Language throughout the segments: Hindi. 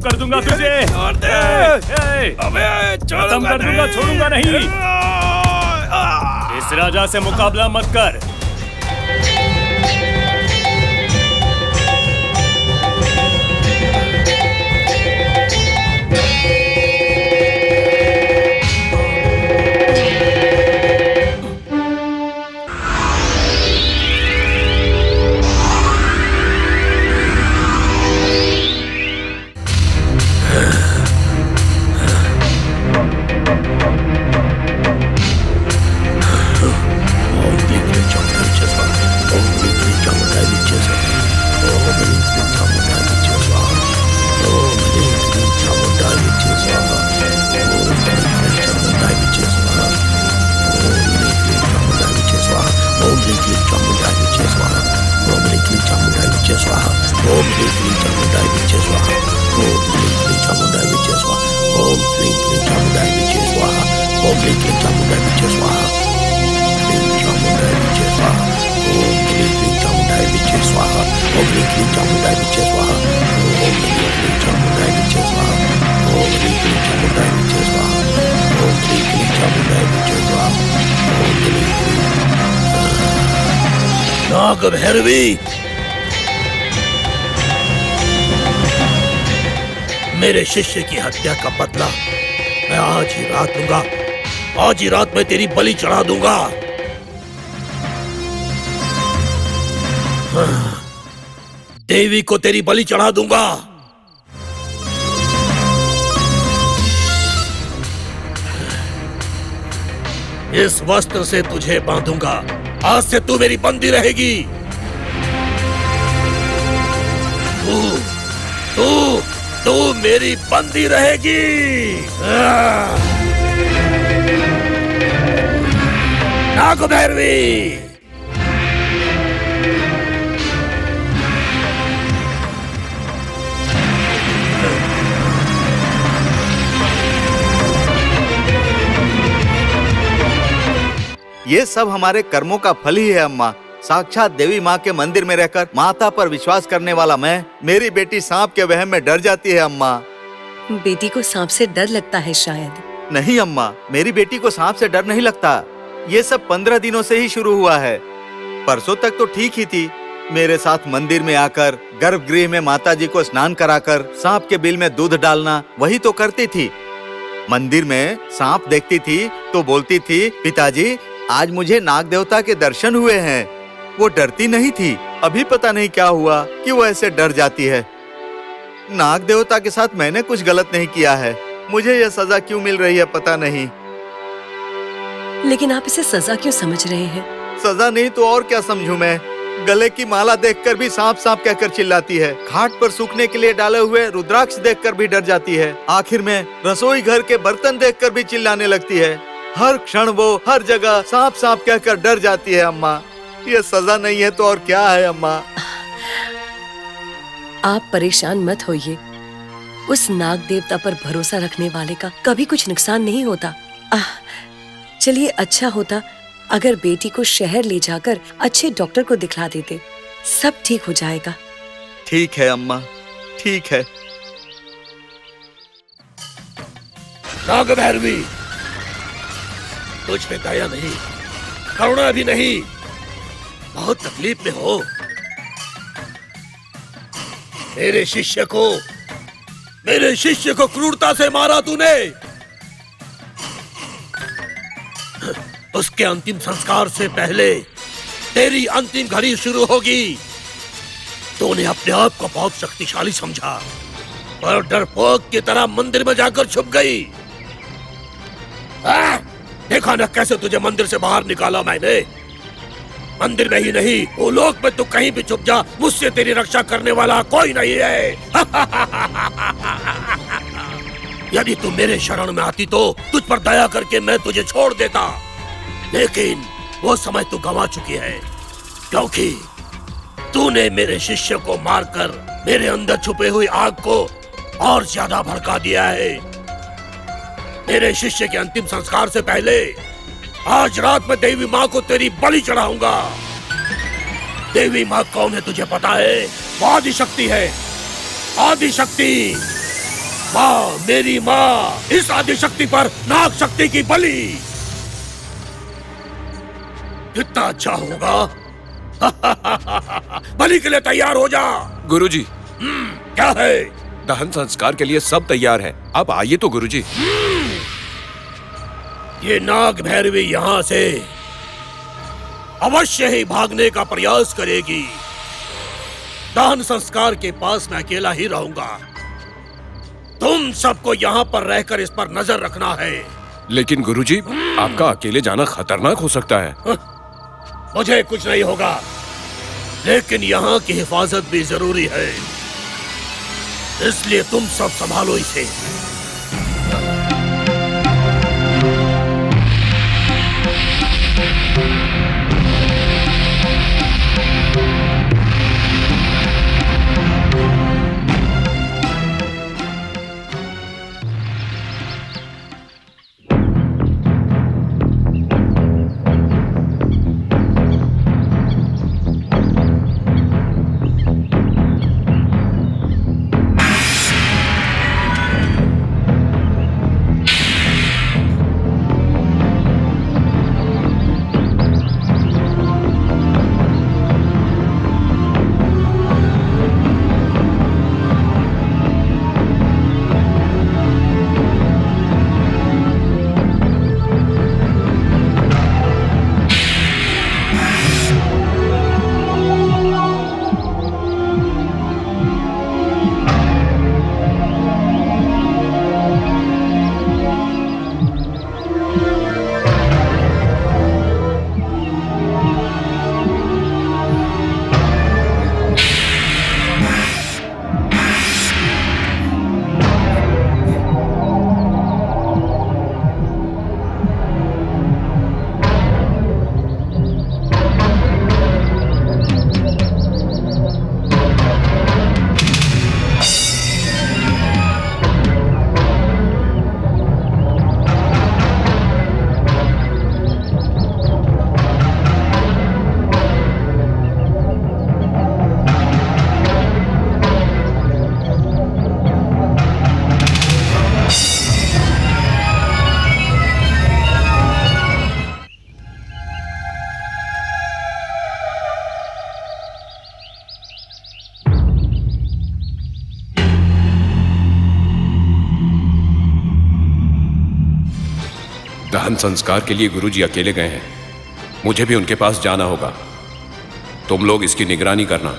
कर दूंगा तुझे। छोड़ दे। अबे खत्म कर दूंगा, छोड़ूंगा नहीं। इस राजा से मुकाबला मत कर। नागभैरवी, मेरे शिष्य की हत्या का बदला मैं आज ही रात लूंगा। आज ही रात में तेरी बलि चढ़ा दूंगा। देवी को तेरी बलि चढ़ा दूंगा। इस वस्त्र से तुझे बांधूंगा। आज से तू मेरी बंदी रहेगी। तू मेरी बंदी रहेगी। नागभैरवी, ये सब हमारे कर्मों का फल ही है अम्मा। साक्षात देवी माँ के मंदिर में रहकर माता पर विश्वास करने वाला मैं, मेरी बेटी सांप के वहम में डर जाती है अम्मा। बेटी को सांप से डर लगता है शायद। नहीं अम्मा, मेरी बेटी को सांप से डर नहीं लगता। ये सब 15 दिनों से ही शुरू हुआ है। परसों तक तो ठीक ही थी। मेरे साथ मंदिर में आकर गर्भगृह में माताजी को स्नान कराकर सांप के बिल में दूध डालना, वही तो करती थी। मंदिर में सांप देखती थी तो बोलती थी, पिताजी आज मुझे नाग देवता के दर्शन हुए हैं। वो डरती नहीं थी। अभी पता नहीं क्या हुआ कि वो ऐसे डर जाती है। नाग देवता के साथ मैंने कुछ गलत नहीं किया है। मुझे यह सजा क्यों मिल रही है पता नहीं। लेकिन आप इसे सजा क्यों समझ रहे हैं? सजा नहीं तो और क्या समझूं मैं। गले की माला देखकर भी सांप सांप कहकर चिल्लाती है। खाट पर सूखने के लिए डाले हुए रुद्राक्ष देखकर भी डर जाती है। आखिर में रसोई घर के बर्तन देखकर भी चिल्लाने लगती है। हर क्षण वो हर जगह सांप सांप कहकर डर जाती है अम्मा। ये सजा नहीं है तो और क्या है अम्मा। आप परेशान मत होइए। उस नाग देवता पर भरोसा रखने वाले का कभी कुछ नुकसान नहीं होता। चलिए, अच्छा होता अगर बेटी को शहर ले जाकर अच्छे डॉक्टर को दिखला देते। सब ठीक हो जाएगा। ठीक है अम्मा, ठीक है। नागभैरवी, तुझ पे दया नहीं, करुणा भी नहीं। बहुत तकलीफ में हो। मेरे शिष्य को क्रूरता से मारा तूने। उसके अंतिम संस्कार से पहले तेरी अंतिम घड़ी शुरू होगी। तूने अपने आप को बहुत शक्तिशाली समझा, पर डरपोक की तरह मंदिर में जाकर छुप गई। देखा न कैसे तुझे मंदिर से बाहर निकाला मैंने। मंदिर में ही नहीं, वो लोक में तू कहीं भी छुप जा, मुझसे तेरी रक्षा करने वाला कोई नहीं है। यदि तू मेरे शरण में आती तो तुझ पर दया करके मैं तुझे छोड़ देता, लेकिन वो समय तू गंवा चुकी है, क्योंकि तूने मेरे शिष्य को मारकर मेरे अंदर छुपे हुई आग को और ज्यादा भड़का दिया है। मेरे शिष्य के अंतिम संस्कार से पहले आज रात में देवी माँ को तेरी बलि चढ़ाऊंगा। देवी माँ कौन है तुझे पता है? वो आदि शक्ति है, आदि शक्ति। माँ, मेरी माँ, इस आदि शक्ति पर नाग शक्ति की बलि। कितना अच्छा होगा। बलि के लिए तैयार हो जा। गुरुजी, क्या है? दहन संस्कार के लिए सब तैयार है, आप आइए तो गुरुजी। ये नाग भैरवी यहाँ से अवश्य ही भागने का प्रयास करेगी। दहन संस्कार के पास मैं अकेला ही रहूंगा। तुम सबको यहाँ पर रहकर इस पर नजर रखना है। लेकिन गुरुजी, आपका अकेले जाना खतरनाक हो सकता है। मुझे कुछ नहीं होगा, लेकिन यहाँ की हिफाजत भी जरूरी है, इसलिए तुम सब संभालो इसे। दहन संस्कार के लिए गुरुजी अकेले गए हैं, मुझे भी उनके पास जाना होगा। तुम लोग इसकी निगरानी करना।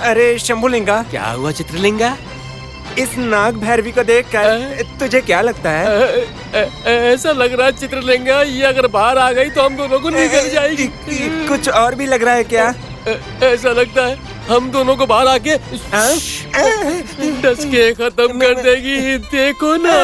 अरे शंभुलिंगा, क्या हुआ चित्रलिंगा? इस नाग भैरवी को देख कर तुझे क्या लगता है? ऐसा लग रहा है चित्रलिंगा, ये अगर बाहर आ गई तो हम दोनों को निकल जाएगी। कुछ और भी लग रहा है क्या? ऐसा लगता है हम दोनों को बाहर आके डस के खत्म कर देगी। देखो ना।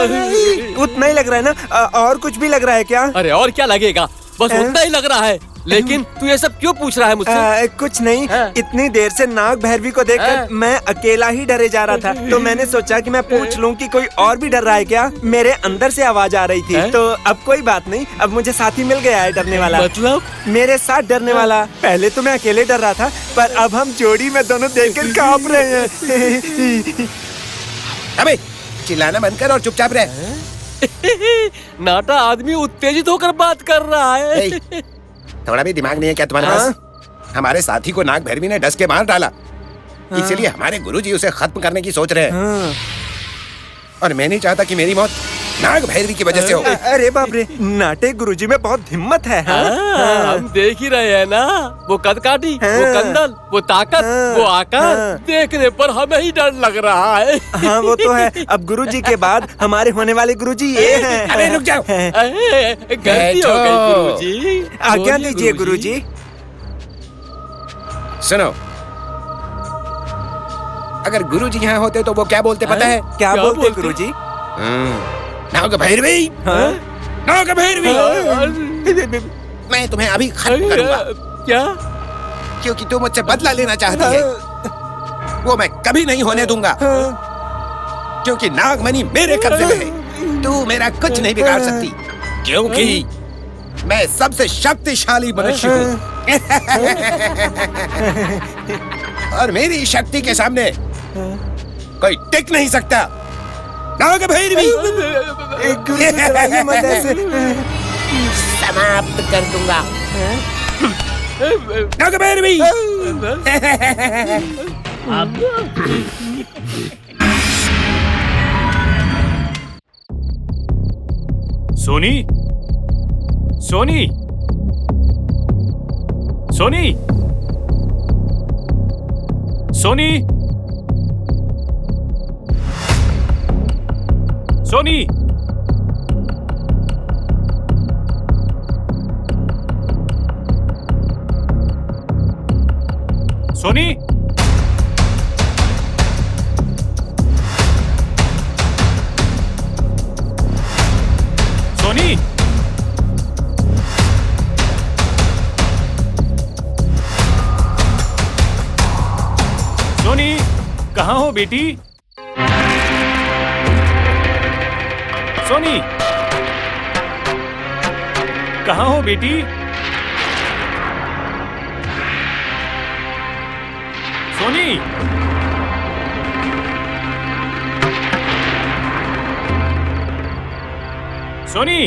उतना ही लग रहा है ना? और कुछ भी लग रहा है क्या? अरे और क्या लगेगा, बस उतना ही लग रहा है। लेकिन तू ये सब क्यों पूछ रहा है मुझसे? कुछ नहीं, इतनी देर से नाग भैरवी को देखकर मैं अकेला ही डरे जा रहा था, तो मैंने सोचा कि मैं पूछ लूं कि कोई और भी डर रहा है क्या। मेरे अंदर से आवाज आ रही थी। तो अब कोई बात नहीं, अब मुझे साथी मिल गया है डरने वाला। मतलब? मेरे साथ डरने वाला। पहले तो मैं अकेले डर रहा था, पर अब हम जोड़ी में दोनों देखकर कांप रहे हैं। अबे चिल्लाना बंद कर और चुपचाप रह। नाटा आदमी उत्तेजित होकर बात कर रहा है। थोड़ा भी दिमाग नहीं है क्या तुम्हारे पास? हमारे साथी को नाग भैरवी ने डस के मार डाला, इसीलिए हमारे गुरुजी उसे खत्म करने की सोच रहे हैं। और मैं नहीं चाहता कि मेरी मौत नाग भैरवी की वजह से हो। अरे बाप रे, नाटे गुरुजी में बहुत हिम्मत है। हम देख ही रहे हैं ना, वो कदकाठी, वो कंदल, वो ताकत, वो आकार, देखने पर हमें ही डर लग रहा है। हाँ वो तो है। अब गुरुजी के बाद हमारे होने वाले गुरुजी ये हैं। अरे रुक जाओ। गलती हो गई गुरुजी। आज्ञा दीजिए गुरुजी। सुनो, अगर गुरुजी यहाँ होते तो वो क्या बोलते पता है? क्या बोलते गुरुजी? नाग भैरवी, नाग भैरवी, मैं तुम्हें अभी खत्म करूंगा क्या? क्योंकि तू मुझसे बदला लेना चाहती है। वो मैं कभी नहीं होने दूंगा, क्योंकि नागमणि मेरे कब्जे में है। तू मेरा कुछ नहीं बिगाड़ सकती, क्योंकि मैं सबसे शक्तिशाली मनुष्य हूँ। और मेरी शक्ति के सामने कोई टिक नहीं सकता। नाग भैरवी, समाप्त कर दूंगा। नाग भैरवी, सोनी, सोनी, सोनी, सोनी, सोनी, सोनी, सोनी, सोनी, कहाँ हो बेटी? सोनी, कहाँ हो बेटी? सोनी, सोनी,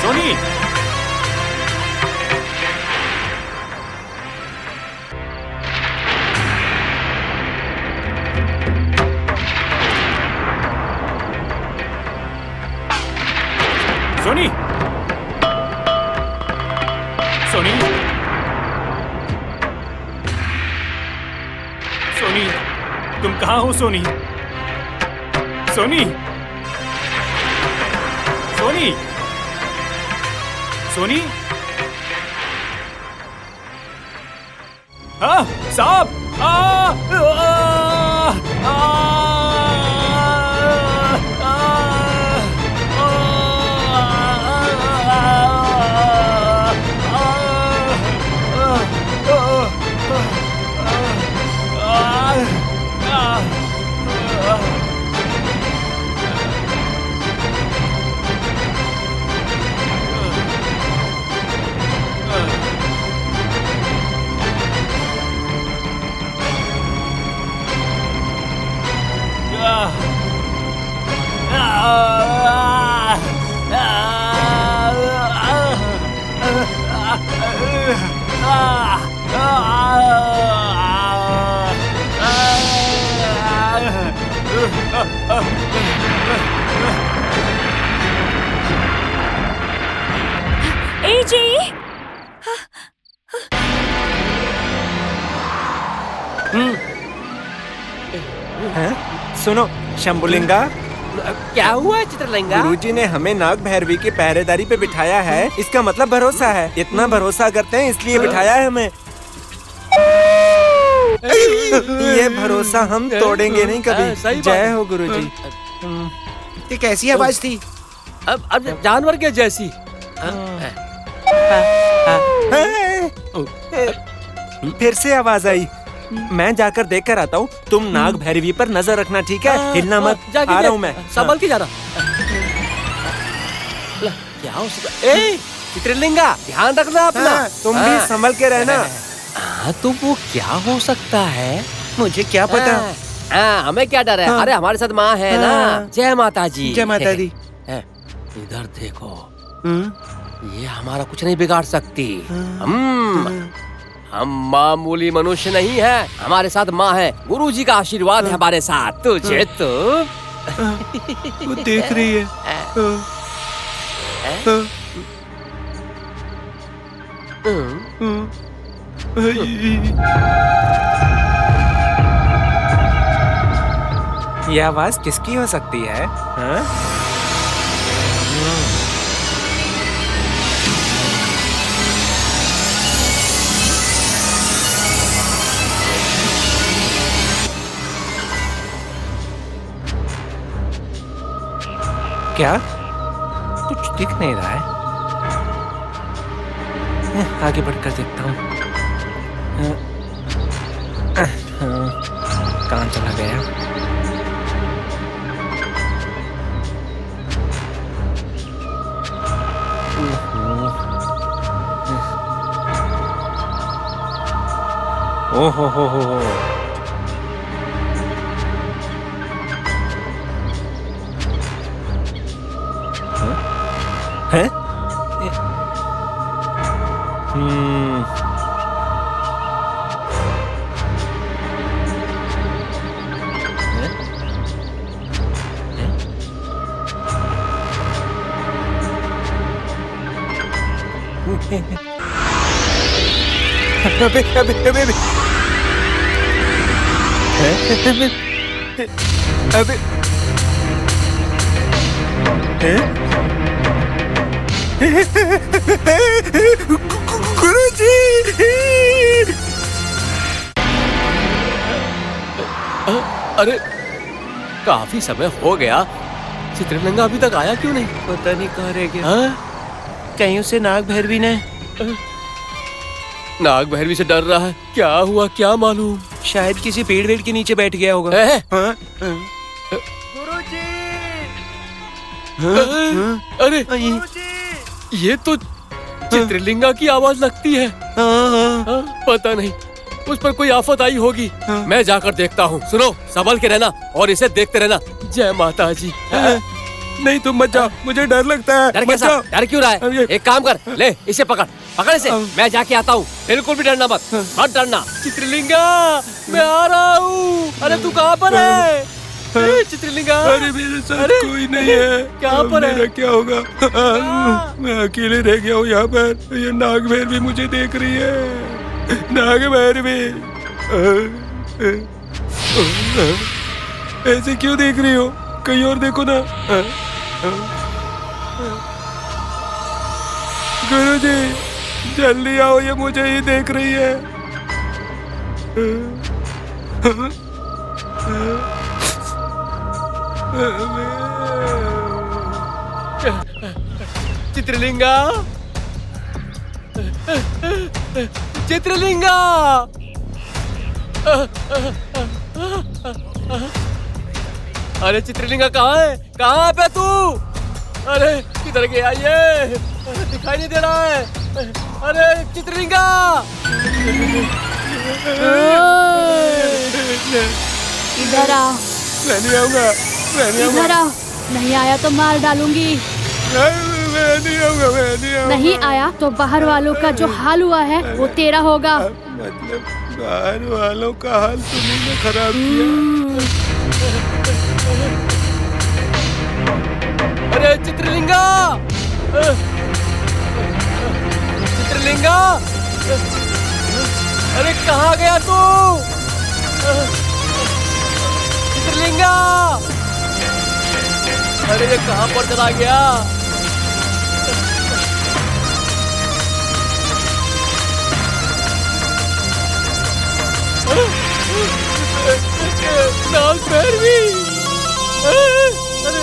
सोनी, सोनी, सोनी, सोनी, तुम कहाँ हो सोनी? सोनी, सोनी, सोनी, हाँ साहब, एजी, सुनो शंभुलिंगा, क्या हुआ चित्रलिंगा? गुरुजी ने हमें नाग भैरवी की पहरेदारी पे बिठाया है। इसका मतलब भरोसा है। इतना भरोसा करते हैं इसलिए बिठाया है हमें। ये भरोसा हम तोड़ेंगे नहीं कभी। जय हो गुरुजी। ये कैसी आवाज थी? अब जानवर के जैसी। फिर से आवाज आई। मैं जाकर देख कर आता हूँ। तुम नाग भैरवी पर नजर रखना, ठीक है? हिलना मत। आ रहा हूँ मैं। संभल के जाना। क्या हो सकता? ए चित्रलिंगा, ध्यान रखना अपना। तुम भी संभल के रहना। हाँ, तो वो क्या हो सकता है? मुझे क्या पता। हमें क्या डर है? अरे हमारे साथ माँ है ना। जय माता जी। जय माता दी। इधर देखो, ये हमारा कुछ नहीं बिगाड़ सकती। हम मामूली मनुष्य नहीं है। हमारे साथ माँ है। गुरुजी का आशीर्वाद है हमारे साथ। तुझे तो वो देख रही है। ये आवाज किसकी हो सकती है? हाँ? क्या? कुछ दिख नहीं रहा है। आगे बढ़कर देखता हूँ। कहाँ चला गया? ओहो हो। हैं? अबे गुरुजी! अरे काफी समय हो गया, चित्रलिंगा अभी तक आया क्यों नहीं? पता नहीं कहाँ रह गया। हाँ? कहीं उसे नाग भैरवी ने नाग भैरवी से डर रहा है। क्या हुआ क्या मालूम? शायद किसी पेड़ वेड़ के नीचे बैठ गया होगा। हाँ? गुरुजी! अरे ये तो चित्रलिंगा की आवाज लगती है। हाँ, पता नहीं उस पर कोई आफत आई होगी। मैं जाकर देखता हूँ। सुनो, संभल के रहना और इसे देखते रहना। जय माता जी। नहीं तुम मत जाओ, मुझे डर लगता है। डर कैसा? डर क्यों रहा है? एक काम कर, ले इसे पकड़ इसे। मैं जाके आता हूँ। बिल्कुल भी डरना मत डरना। चित्रलिंगा, मैं आ रहा हूँ। अरे तू कहाँ पर है? चित्रलिंगा, अरे मेरे साथ कोई नहीं है। क्या पर है? मेरा क्या होगा? मैं अकेले रह गया हूँ यहाँ पर। ये नाग भैरवी मुझे देख रही है। नाग भैरवी, ऐसे क्यों देख रही हो? कहीं और देखो ना। गुरुजी जल्दी आओ, ये मुझे ही देख रही है। चित्रलिंगा, चित्रलिंगा, अरे चित्रलिंगा कहाँ है? कहाँ पे तू? अरे किधर गया ये? दिखाई नहीं दे रहा है। अरे चित्रलिंगा, इधर आओ। मैं नहीं आऊंगा, मैं नहीं आऊंगा। इधर आओ, नहीं आया तो मार डालूंगी। मैं नहीं आऊंगा, मैं नहीं आऊंगा। नहीं आया तो बाहर वालों का जो हाल हुआ है वो तेरा होगा। मतलब बाहर वालों का हाल तुमने ने खराब किया। अरे चित्रलिंगा, चित्रलिंगा, अरे कहाँ गया तू? चित्रलिंगा, अरे ये कहाँ पर चला गया? नाग भैरवी, अरे